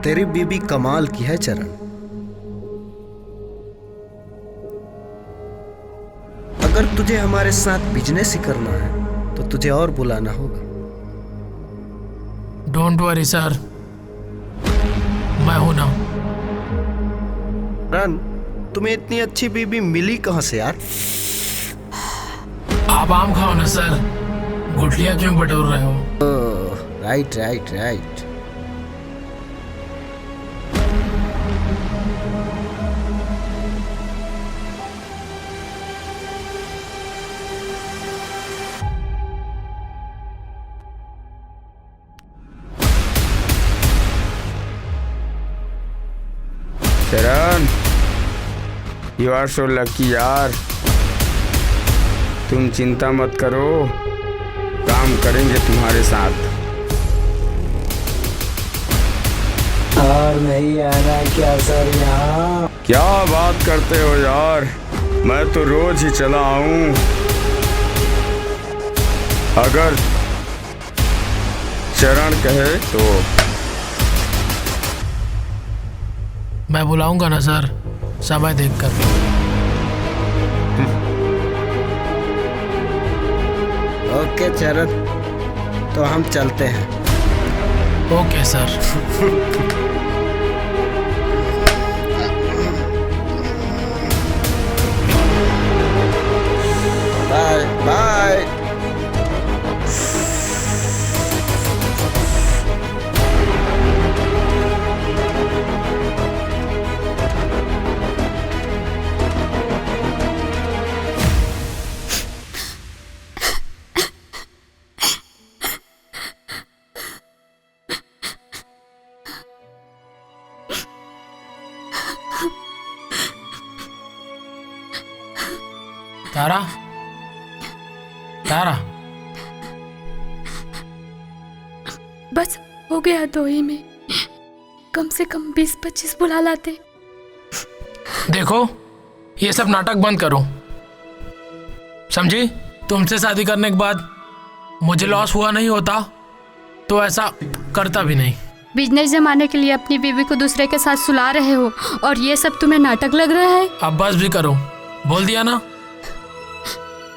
तेरी बीबी कमाल की है चरण। अगर तुझे हमारे साथ बिजनेस ही करना है तो तुझे और बुलाना होगा। डोंट वरी सर, मैं हूं ना। चरण, तुम्हें इतनी अच्छी बीबी मिली कहां से यार? आप आम खाओ ना सर, गुठलियां क्यों बटोर रहे हो? Right right right. चरण, यू आर सो लकी यार। तुम चिंता मत करो, काम करेंगे तुम्हारे साथ। और नहीं आना क्या सर यहाँ? क्या बात करते हो यार, मैं तो रोज ही चला आऊं। अगर चरण कहे तो। मैं बुलाऊंगा ना सर, समय देखकर। ओके चरण, तो हम चलते हैं। Okay sir. Bye bye. तारा, तारा, बस हो गया 2 ही में, कम से कम 20-25 बुला लाते। देखो ये सब नाटक बंद करो, समझी? तुमसे शादी करने के बाद मुझे लॉस हुआ नहीं होता तो ऐसा करता भी नहीं। बिजनेस जमाने के लिए अपनी बीवी को दूसरे के साथ सुला रहे हो और ये सब तुम्हें नाटक लग रहा है? अब बस भी करो, बोल दिया ना।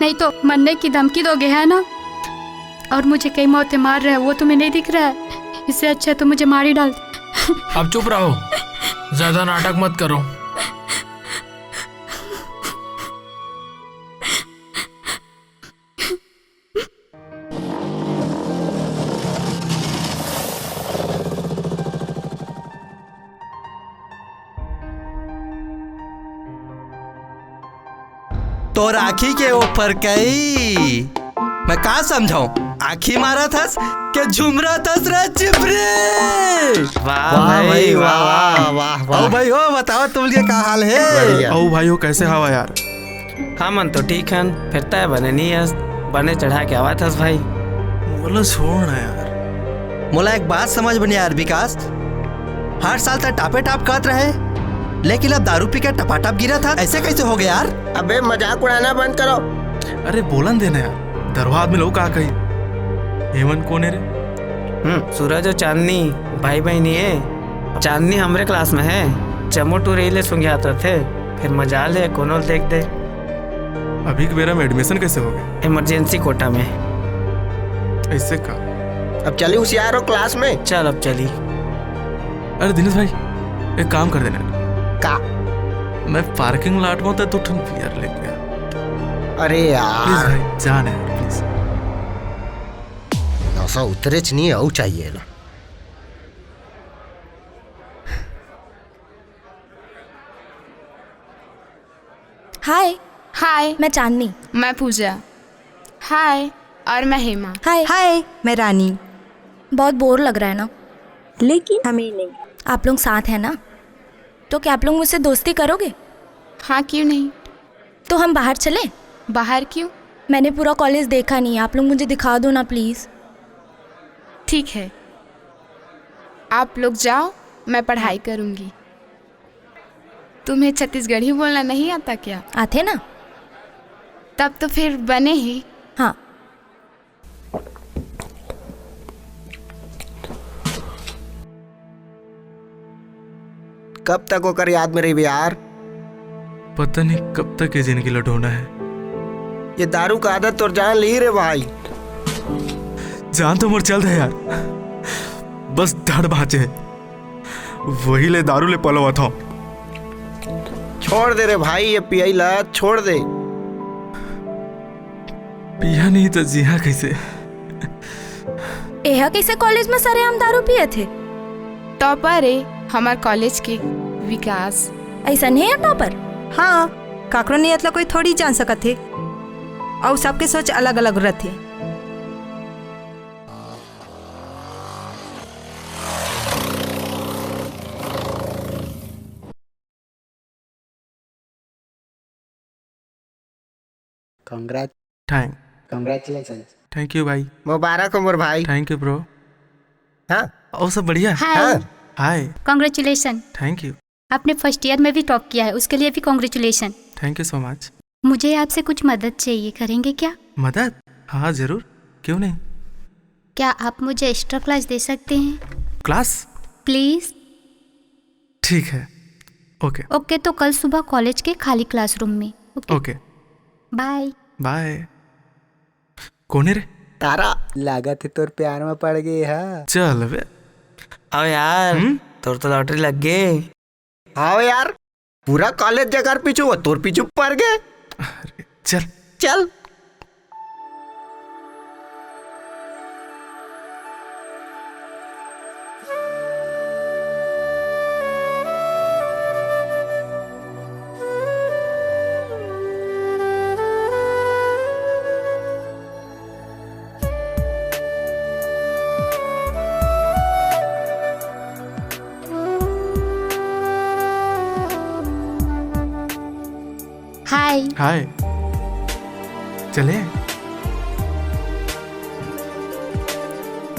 नहीं तो मरने की धमकी दोगे, है ना? और मुझे कई मौतें मार रहे हैं, वो तुम्हें नहीं दिख रहा है? इससे अच्छा तो मुझे मार ही डाल। अब चुप रहो, ज्यादा नाटक मत करो। तो राखी के ऊपर कई मैं कहा समझाऊं, आखी मारा थस के झुमरा थस रे चिपरे। वाह भाई वाह वाह वाह वाह। ओ भाई हो बताओ तुम क्या हाल है? ओ भाई हो कैसे हवा यार? हाँ मन तो ठीक है, फिरता है बने नहीं है, बने चढ़ा के आवा थस भाई। बोलो छोड़ ना यार। मोला एक बात समझ बनी यार विकास, हर साल तक टापे टाप कहत रहे, लेकिन अब दारू पी के टपाटप गिरा था, ऐसे कैसे हो गया यार? अबे मजाक उड़ाना बंद करो। अरे बोलन देना यार, दरवाज में लोग कहा कही हेमंत कौन है रे? सूरज और चांदनी भाई बहनी है। चांदनी हमरे क्लास में है, चमो टू रेले सुंगे आते थे, फिर मजा ले कोनो देख दे। अभी मेरा में एडमिशन कैसे हो गया? इमरजेंसी कोटा में। ऐसे का? अब चली होशियार हो क्लास में। चल अब चली। अरे दिनेश भाई एक काम कर देना। का? मैं पार्किंग लॉट में तो ठन बियर ले गया। अरे प्लीज यार भाई जान है प्लीज। नशा उतरे च नहीं आऊ चाहिए ना। हाय। हाय, मैं चांदनी। मैं पूजा। हाय, और मैं हेमा। हाय। हाय, मैं रानी। बहुत बोर लग रहा है ना? लेकिन हमें नहीं। आप लोग साथ हैं ना, तो क्या आप लोग मुझसे दोस्ती करोगे? हाँ क्यों नहीं। तो हम बाहर चलें? बाहर क्यों? मैंने पूरा कॉलेज देखा नहीं, आप लोग मुझे दिखा दो ना प्लीज़। ठीक है, आप लोग जाओ, मैं पढ़ाई करूँगी। तुम्हें छत्तीसगढ़ी बोलना नहीं आता क्या? आते ना? तब तो फिर बने ही। हाँ। कब तक होकर याद में रही यार? पता नहीं कब तक ये जिंदगी लौटाना है। ये दारू का आदत तो जान ली रे भाई। जान तो मोर चल रहा है यार, बस धड़ बाचे है, वही ले दारू ले पलवा था। छोड़ दे रे भाई, ये पियाई लत छोड़ दे। पिया नहीं तो जिया कैसे? यह कैसे कॉलेज में सारे हम दारू पिए थे? टॉपर है हमार कॉलेज के विकास। ऐसा नहीं है टॉपर? हाँ, काकरो नियत ला कोई थोड़ी जान सकत थे, और सबके सोच अलग अलग रहते। कंग्रेचुलेशन। थैंक यू भाई। मुबारक हो मोर भाई। Thank you bro. हाँ और सब बढ़िया? हाय, हाय। कॉन्ग्रेचुलेशन। Thank you. आपने फर्स्ट ईयर में भी टॉप किया है, उसके लिए भी congratulation. Thank you so much. मुझे आपसे कुछ मदद चाहिए, करेंगे क्या? मदद? हाँ जरूर, क्यों नहीं। क्या आप मुझे एक्स्ट्रा क्लास दे सकते हैं? क्लास? प्लीज। ठीक है, ओके। ओके, तो कल सुबह कॉलेज के खाली क्लासरूम में। Okay bye. बाय। कौन है रे? तारा लागत है तोर प्यार में पड़ गई है। चल बे। अब यार तोर तो लॉटरी लग गई। हाँ यार, पूरा कॉलेज जगह पीछू वो तोर पीछू पड़ गए। चल चल। हाय। हाय। चले।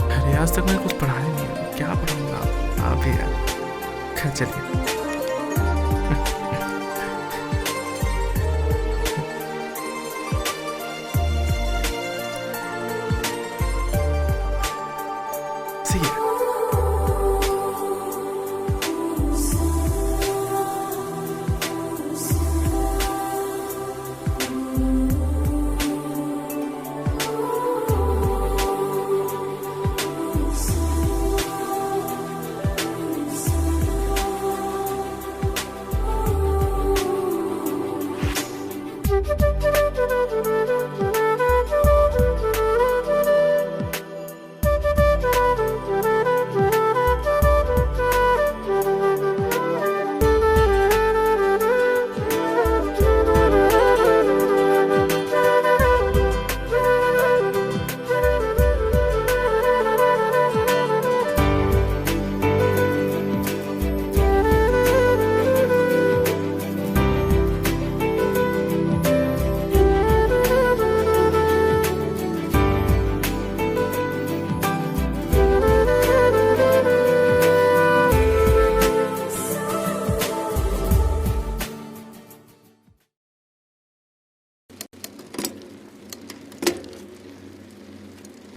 अरे आज तक मैंने कुछ पढ़ाया नहीं है, क्या पढ़ाऊंगा आप ही यार। खैर चलिए। See ya.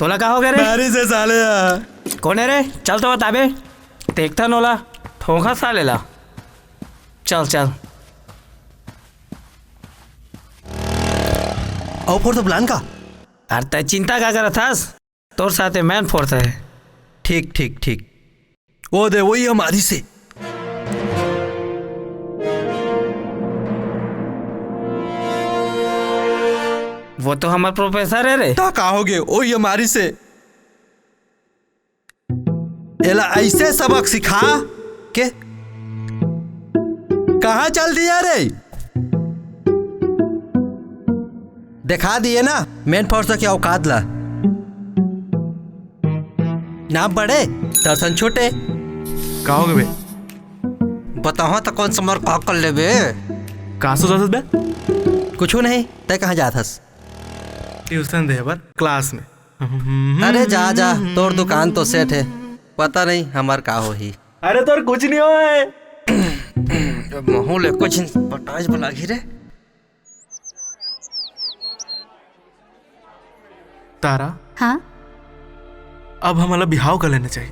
तोला का हो गया रे? बारी से साले कौन है रे? चल तो बताबे। देखता नोला ठोका साले ला। चल चल। और फोर्स प्लान का? अरे तय चिंता क्या करत हस? तोर साथे मैन फोर्स है। ठीक ठीक ठीक, वो दे वही हमारी से। वो तो हमार प्रोफेसर है रे। ता कहोगे वही हमारी से। एला ऐसे सबक सिखा के कहाँ चल दिया रे? दिखा दिए ना मेन फोर्स की औकात ला। नाम बड़े दर्शन छोटे। कहोगे बे? बताओ तो कौन सा मर का कर ले बे? कहाँ से बे? कुछ नहीं, तय कहाँ जात हस? ट्यूशन दे बर क्लास में। अरे जा जा, तोर दुकान तो सेट है, पता नहीं हमार का हो ही। अरे तोर कुछ नहीं होए। महूले कुछ पटाज बना घिरे। तारा, हाँ? अब हमारा बिहाव कर लेना चाहिए।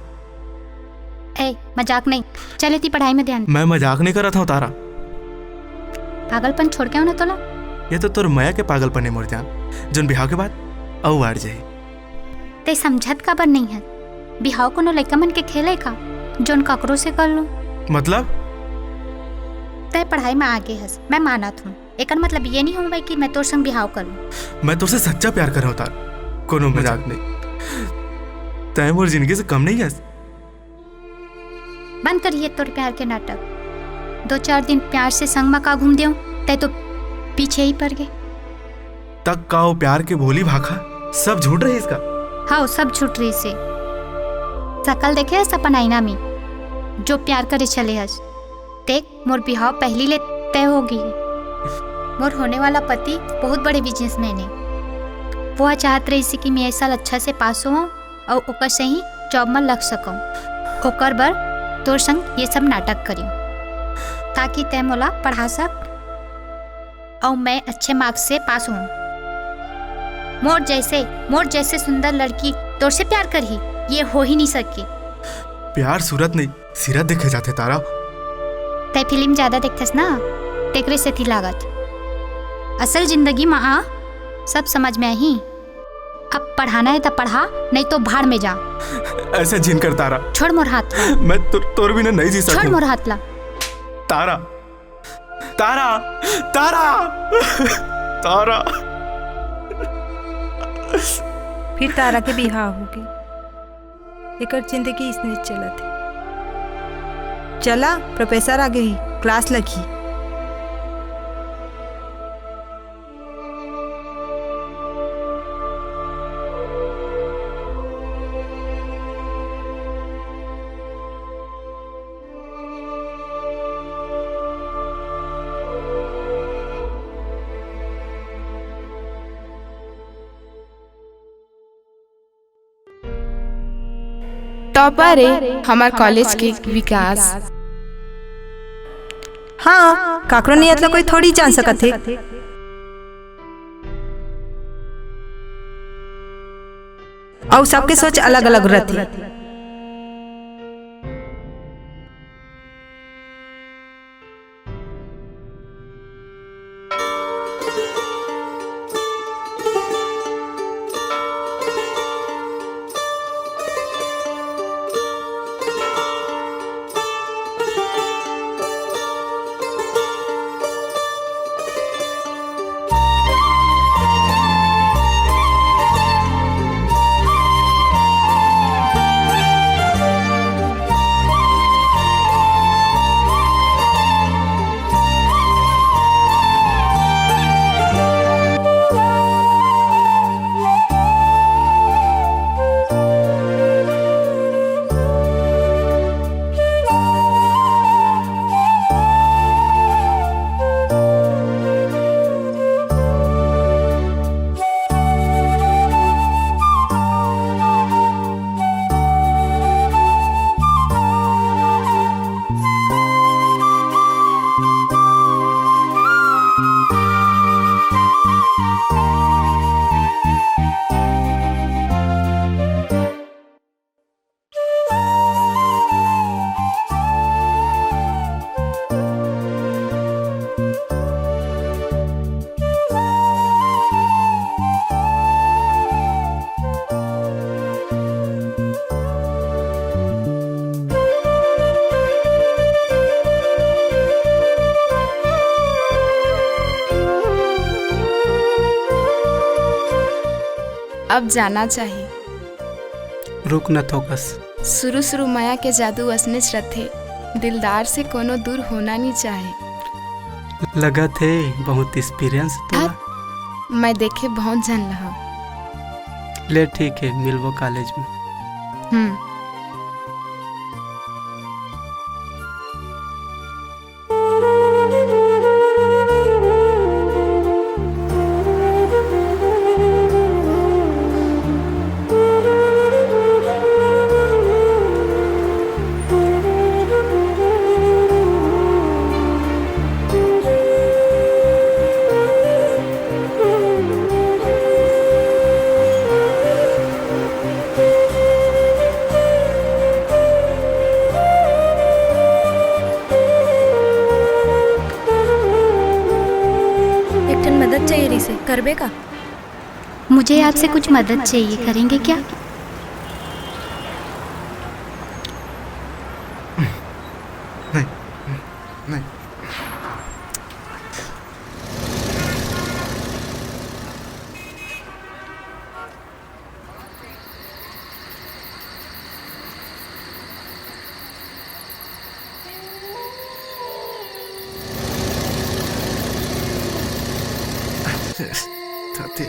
ए, मजाक नहीं, चले थी पढ़ाई में ध्यान। मैं मजाक नहीं कर रहा था तारा। पागलपन छोड़ के आओ ना तोला। ये तो तोर माया के पागलपन है मोर जान, जोन बिहाव के बाद औ आड़ जाए। ते समझत काबर नहीं है? बिहाव कोनो लइका मन के खेले का जोन ककरो से कर लो। मतलब ते पढ़ाई में आगे हस, मैं मानत हूँ, एकर मतलब ये नहीं होगा कि मैं तोर संग बिहाव कर लूँ। मैं तुझसे सच्चा प्यार कर रहा हूँ तार, कोनो मजाक नहीं। तय मोर जिंदगी से कम नहीं है। बंद करिए तोर प्यार के नाटक। 2-4 दिन प्यार से संग में का घूम दियो, ते तो पीछे ही पड़ गए। तक का वो प्यार के भोली भाखा सब झूठ रही इसका। हाँ सब झूठ रही से। सकल देखे हस अपन आईना में, जो प्यार करे चले हस। देख मोर बिहाव पहली ले तय होगी। मोर होने वाला पति बहुत बड़े बिजनेसमैन है। वो चाहत रही सी कि मैं इस साल अच्छा से पास हो और ओकर से ही जॉब में लग सकूं। ओकर बर तोर संग ये सब नाटक करी ताकि तय मोला पढ़ा सक और मैं अच्छे मार्क्स से पास हूँ। मोर जैसे सुंदर लड़की तोर से प्यार करही, ये हो ही नहीं सके। प्यार सूरत नहीं सीरत देखे जाते तारा। तय फिल्म ज्यादा देखथस ना, तेकरे से थी लागत। असल जिंदगी में आ सब समझ में आई। अब पढ़ाना है तो पढ़ा, नहीं तो भाड़ में जा। ऐसे जिन कर तारा। छोड़ मोर हाथ ला। मैं तोर बिना नहीं जी सकूं। छोड़ मोर हाथ ला। तारा तारा तारा तारा। फिर तारा के बिहाव हो गई। एकर जिंदगी इसने चलत है। चला प्रोफेसर आ गई, क्लास लगी। टॉपर है हमार कॉलेज के विकास। हाँ काकरो नियत ला कोई थोड़ी जान सकत है। और सबके सोच अलग अलग रहती। अब जाना चाहिए। रुक न थोकस। शुरू माया के जादू असने रथे, दिलदार से कोनो दूर होना नहीं चाहे। लगा थे बहुत एक्सपीरियंस तो। मैं देखे बहुत जन रहा। ले ठीक है, मिलबो कॉलेज में। करबे का? मुझे आपसे कुछ मदद चाहिए, करेंगे क्या? नहीं नहीं तात्या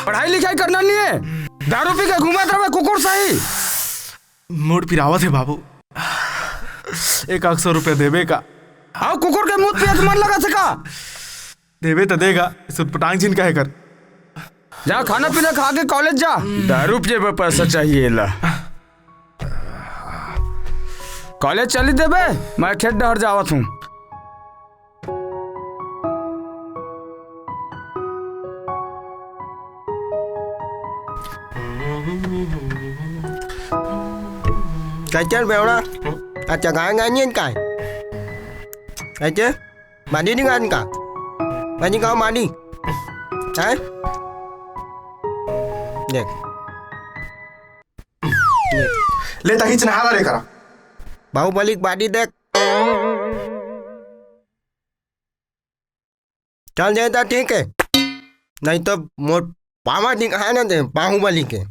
पढ़ाई लिखाई करना नहीं है, दारू पी के घुमात रहे कुकुर सही। मूड पिरावत है बाबू, 100 रुपया देवे का। आओ कुकुर के मुंह पे मन लगा सका। देवे तो देगा, सुटपटांग जिन कहे कर। जा खाना पीना खा के कॉलेज जा, दारू पिए पे पैसा चाहिए ला। कॉलेज चली देबे, मैं खेत डहर जावत हूँ। Cái chết bèo đó. À chẳng ai ngay nhiên cải. Đấy chứ. Bạn đi đứng ăn cả. Bạn đi con bạn đi. Đấy. Được. ले ताही चनहारा लेकर आ। बाहुबली की बाडी देख। चल जाता ठीक है, नहीं तो मोट पावा दिखाया ना दे बाहुबली के।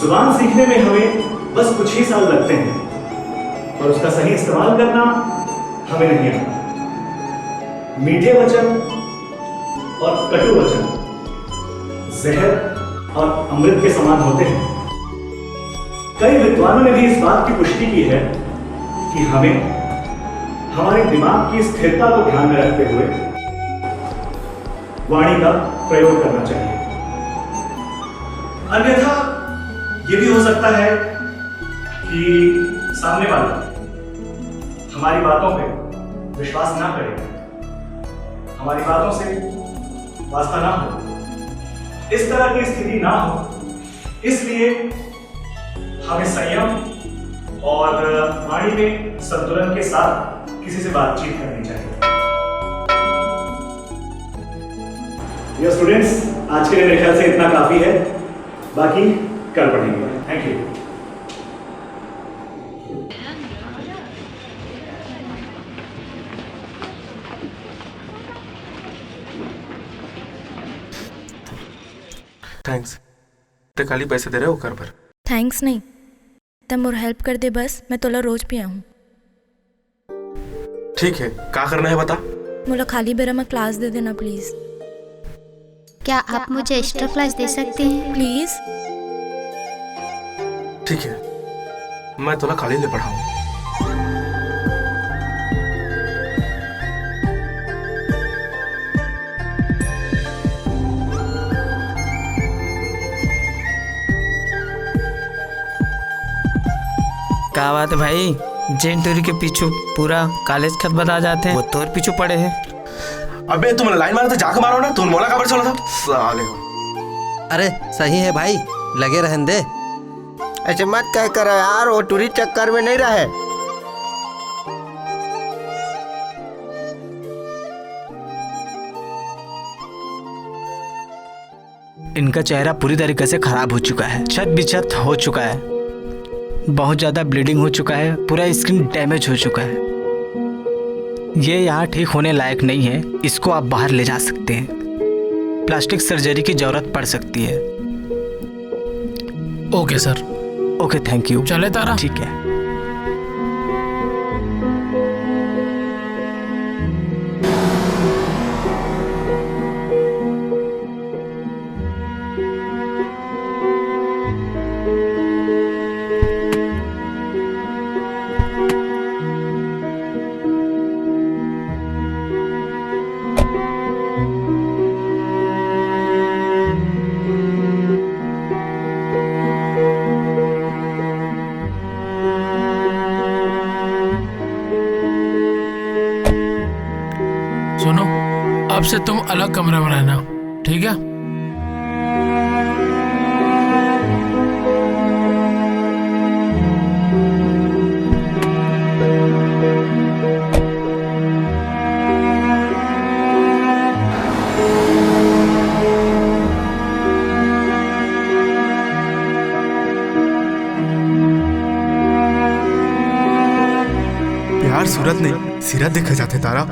जुबान सीखने में हमें बस कुछ ही साल लगते हैं और उसका सही इस्तेमाल करना हमें नहीं आता। मीठे वचन और कटु वचन जहर और अमृत के समान होते हैं। कई विद्वानों ने भी इस बात की पुष्टि की है कि हमें हमारे दिमाग की स्थिरता को ध्यान में रखते हुए वाणी का प्रयोग करना चाहिए। अन्यथा यह भी हो सकता है कि सामने वाला हमारी बातों पे विश्वास ना करे, हमारी बातों से वास्ता ना हो। इस तरह की स्थिति ना हो, इसलिए हमें संयम और वाणी में संतुलन के साथ किसी से बातचीत करनी चाहिए। डियर स्टूडेंट्स, आज के लिए मेरे ख्याल से इतना काफी है, बाकी कल पढ़ेंगे। Thank you. थैंक्स। ते खाली पैसे दे रहे हो कर पर। थैंक्स नहीं, तब मोर हेल्प कर दे बस, मैं तोला रोज पिया हूँ। ठीक है, क्या करना है बता। मोला खाली बेरा में क्लास दे देना प्लीज। क्या आप मुझे एक्स्ट्रा क्लास दे सकते हैं प्लीज? ठीक है, मैं तोला खाली ले पढ़ाऊँ। क्या बात है भाई, जेन टूरी के पीछू पूरा कॉलेज खत बता जाते हैं, वो तोर पीछू पड़े हैं। अबे तुम लाइन मारो तो जाके मारो ना, तुम मोला खबर चला था साले हो। अरे सही है भाई, लगे रहन दे। ऐसे मत कह कर यार, वो टूरी चक्कर में नहीं रहे। इनका चेहरा पूरी तरीके से खराब हो चुका है, छत बिछत हो चुका है, बहुत ज़्यादा ब्लीडिंग हो चुका है, पूरा स्किन डैमेज हो चुका है। ये यहाँ ठीक होने लायक नहीं है, इसको आप बाहर ले जा सकते हैं। प्लास्टिक सर्जरी की जरूरत पड़ सकती है। Okay sir. Okay thank you. चले तारा। ठीक है। सुनो, अब से तुम अलग कमरे में रहना, ठीक है? प्यार सूरत नहीं, सीरत देखा जाते तारा।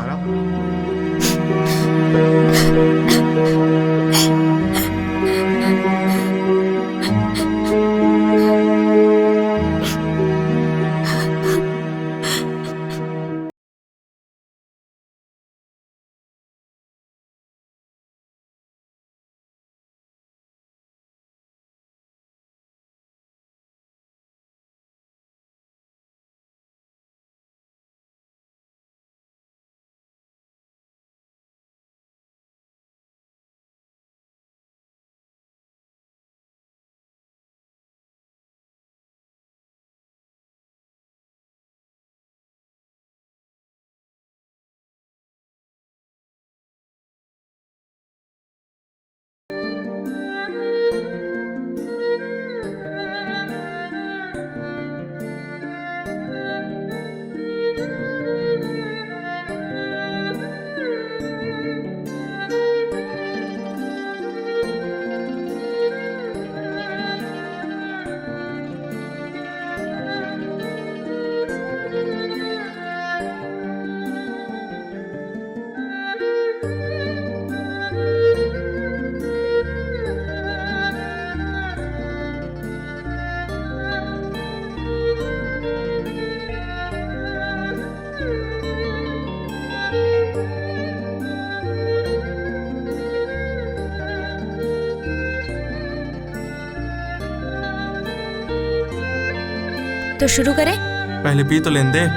तो शुरू करें? पहले पी तो लेने दे।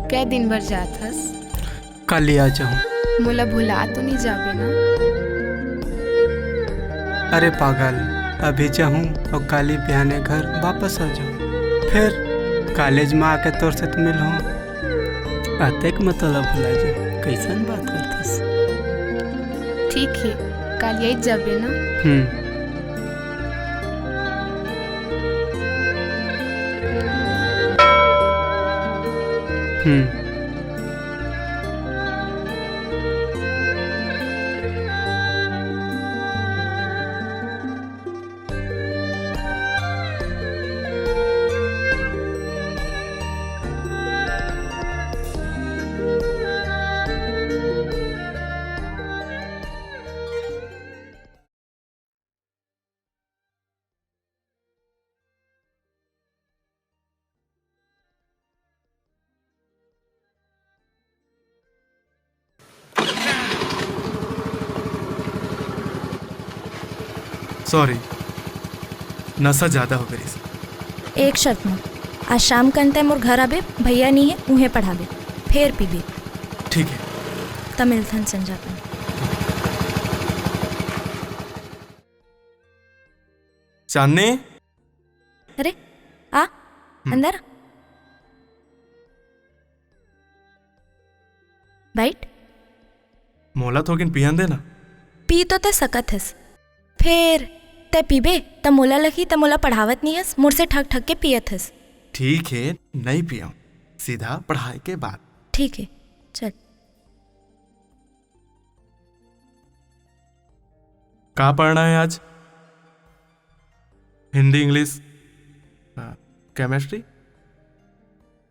क्या दिन भर जात हस? कल ही आ जाऊँ। मोला भुला तो नहीं जाबे ना? अरे पागल, अभी जाऊँ और कल ही बिहाने घर वापस आ जाऊँ। फिर कॉलेज में आके तोर से तो मिलूँ। आते के मतलब भुला जाऊँ। कैसन बात करतस? ठीक है, कल यही जाबे ना? सॉरी, नशा ज्यादा हो गई। एक शर्त में, आज शाम का अंत मोर घर आबे, भैया नहीं है उन्हें पढ़ाबे, फिर पीबे। ठीक है। तमिल थन संजापन। चांदनी, अरे आ अंदर बैठ। मोला थोकिन पियन देना। पी तो ते सकत हस, फिर ते पीबे त मोला लगी त मोला पढ़ावत नहीं हस, मुझसे ठग ठग के पियत हस। ठीक है, नहीं पियाऊं, सीधा पढ़ाई के बाद। ठीक है, चल। कहाँ पढ़ना है आज? Hindi, English, chemistry?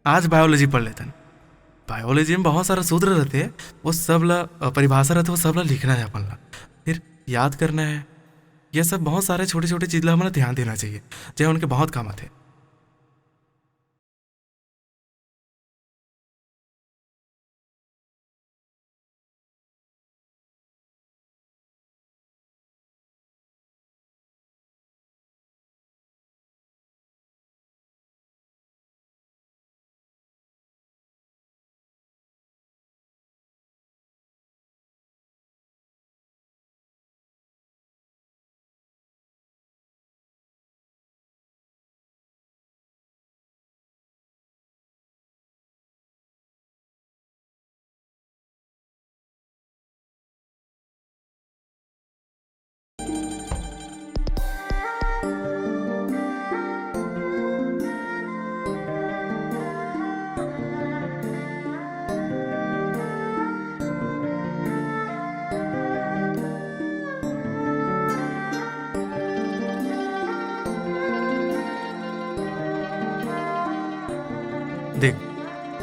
आज बायोलॉजी पढ़ लेते हैं। बायोलॉजी में बहुत सारा सूत्र रहते हैं, वो सब ला परिभाषा रहते, वो सब ला लिखना है अपन ला, फिर याद करना है। ये सब बहुत सारे छोटे छोटे चीज ला हमें ध्यान देना चाहिए, जो उनके बहुत काम आते हैं।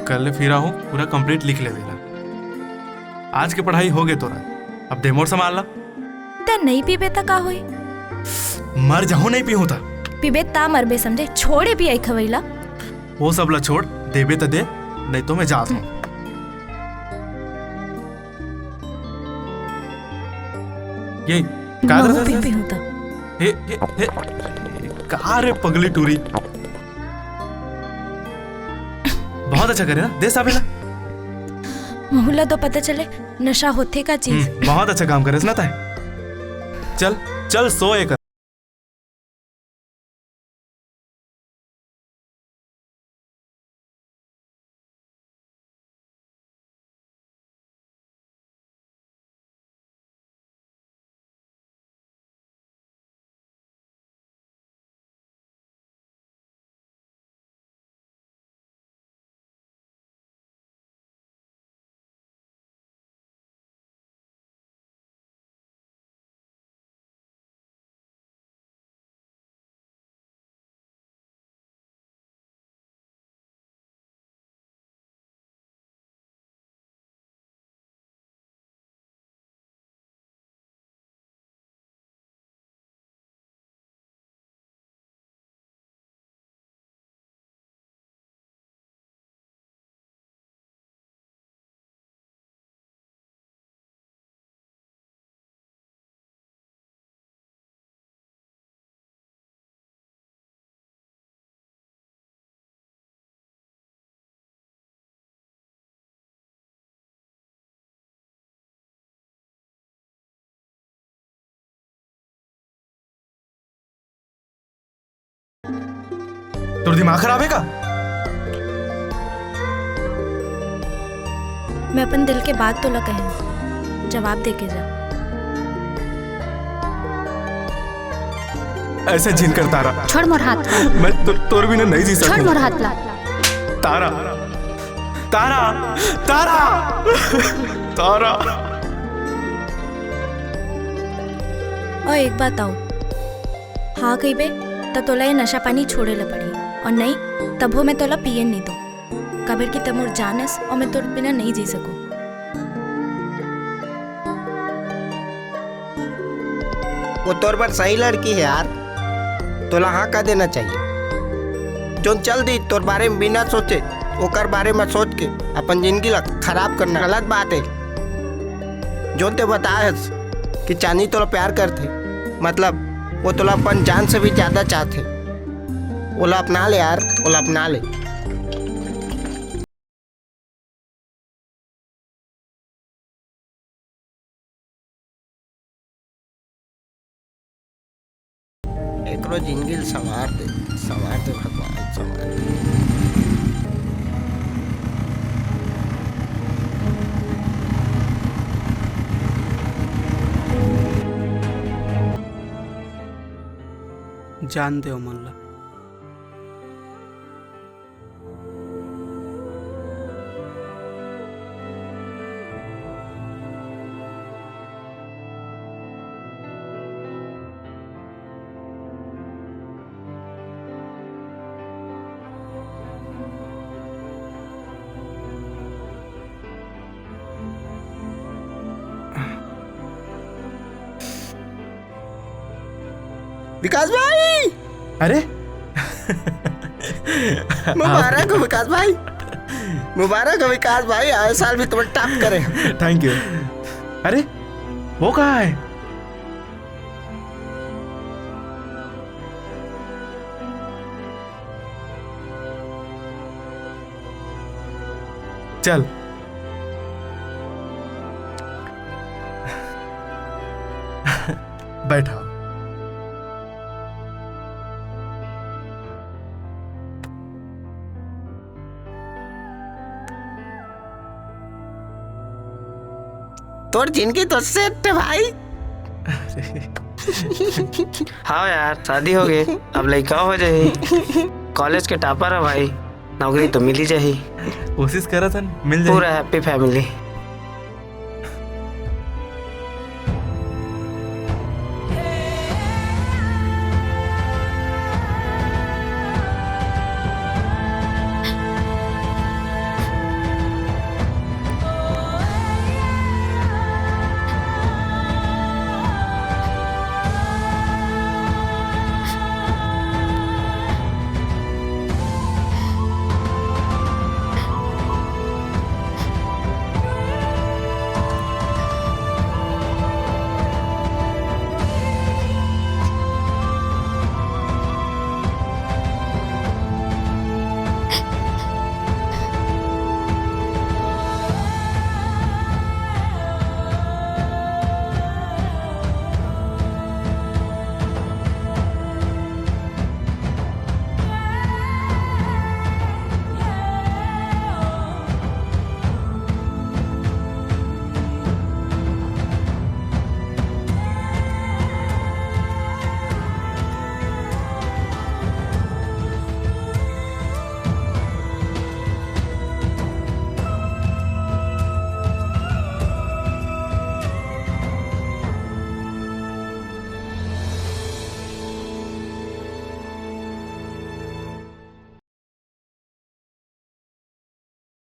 कल फिर हूँ पूरा कंप्लीट लिख ले देला। आज के पढ़ाई हो गए तोरा, अब डेमोर संभाल ला। ते नहीं पीबे ता का होई? मर जाऊं नहीं पीहूं ता। पीबे ता मरबे समझे, छोड़े भी आई खवैला। वो सब ला छोड़, देबे तो दे, नहीं तो मैं जाता हूँ। ये का पीबे होता। हे का रे पगली टूरी। बहुत अच्छा करे ना, दे साबिला। मुहला तो पता चले नशा होते का चीज। बहुत अच्छा काम करे ना ताई। चल चल सो एक। तो दिमाग खराब है का? मैं अपन दिल के बात तो लगा है, जवाब दे के जा। ऐसे जिन कर तारा। छोड़ मोर हाथ। मैं तोर बिना नहीं जी सकता। छोड़ मोर हाथ ला। तारा तारा तारा तारा। और एक बात आओ, हाँ कही बे तो तोला ये नशा पानी छोड़े ला पड़ी, और नहीं तब हो मैं तोला पिए नहीं दो। कबर की तमोर जानस और मैं तोर बिना नहीं जी सकूं। वो तोर पर सही लड़की है यार, तोला हाँ कह देना चाहिए। जो चल दी तोर बारे में बिना सोचे, ओकर बारे में सोच के अपन जिंदगी ला खराब करना गलत बात है। जो ते बताए कि चांदी तोला प्यार करते, मतलब वो तोला अपन जान से भी ज्यादा चाहते। ओला अपना ले यार, ओला अपना ले। एकरो जिंदगी संवार दे भगवान, संवार दे। जान दे मन ला। विकास भाई, अरे मुबारक हो विकास भाई, मुबारक हो विकास भाई। आए साल भी तुम्हें टॉप करे। Thank you. अरे वो कहाँ है? चल बैठा। तोर जिंदगी तो सेट है भाई। हाँ यार, शादी हो गई, अब लड़का हो जाए। कॉलेज के टॉपर है भाई, नौकरी तो मिल ही जाए। कोशिश करा था मिल जाए। पूरा हैप्पी फैमिली।